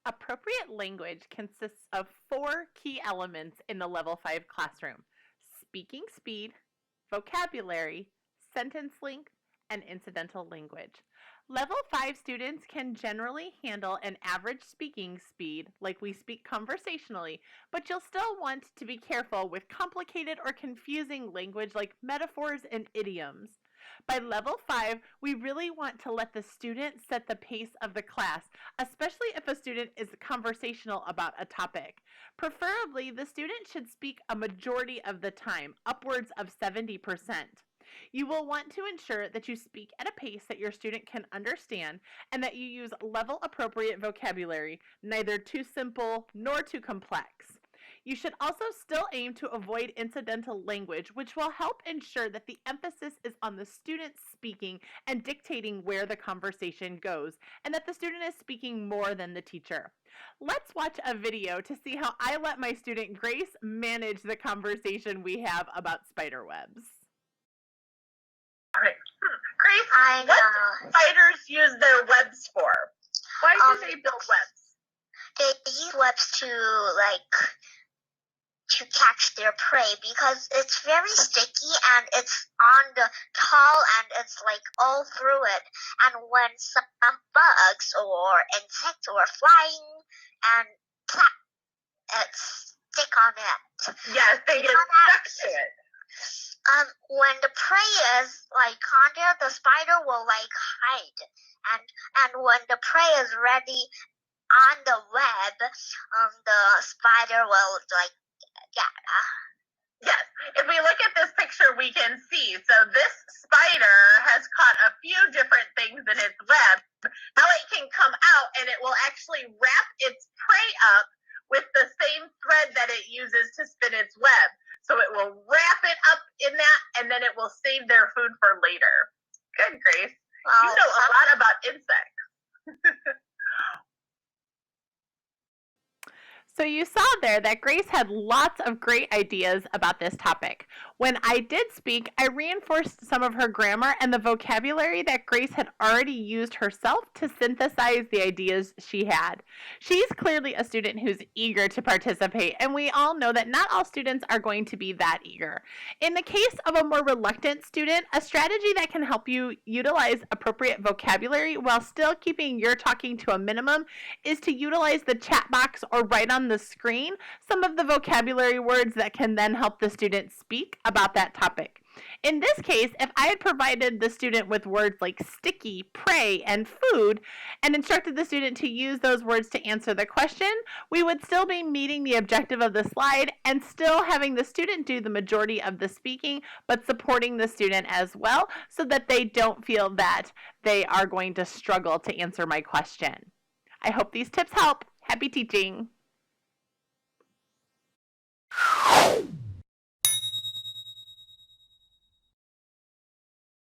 Appropriate language consists of four key elements in the Level 5 classroom: speaking speed, vocabulary, sentence length, and incidental language. Level 5 students can generally handle an average speaking speed, like we speak conversationally, but you'll still want to be careful with complicated or confusing language like metaphors and idioms. By level 5, we really want to let the student set the pace of the class, especially if a student is conversational about a topic. Preferably, the student should speak a majority of the time, upwards of 70%. You will want to ensure that you speak at a pace that your student can understand and that you use level appropriate vocabulary, neither too simple nor too complex. You should also still aim to avoid incidental language, which will help ensure that the emphasis is on the student speaking and dictating where the conversation goes, and that the student is speaking more than the teacher. Let's watch a video to see how I let my student Grace manage the conversation we have about spider webs. All right. Grace, what spiders use their webs for? Why do they build webs? They use webs to catch their prey because it's very sticky and it's on the tall and it's like all through it. And when some bugs or insects or flying and stick on it. Yes, they get stuck to it. When the prey is like on there, the spider will like hide, and when the prey is ready on the web, the spider will like Yes, if we look at this picture, we can see. So this spider has caught a few different things in its web. Now it can come out and it will actually wrap its prey up with the same thread that it uses to spin its web. So it will wrap it up in that, and then it will save their food for later. Good, Grace. You know a lot about insects. So you saw there that Grace had lots of great ideas about this topic. When I did speak, I reinforced some of her grammar and the vocabulary that Grace had already used herself to synthesize the ideas she had. She's clearly a student who's eager to participate, and we all know that not all students are going to be that eager. In the case of a more reluctant student, a strategy that can help you utilize appropriate vocabulary while still keeping your talking to a minimum is to utilize the chat box or write on the screen some of the vocabulary words that can then help the student speak about that topic. In this case, if I had provided the student with words like sticky, prey, and food, and instructed the student to use those words to answer the question, we would still be meeting the objective of the slide and still having the student do the majority of the speaking, but supporting the student as well so that they don't feel that they are going to struggle to answer my question. I hope these tips help. Happy teaching!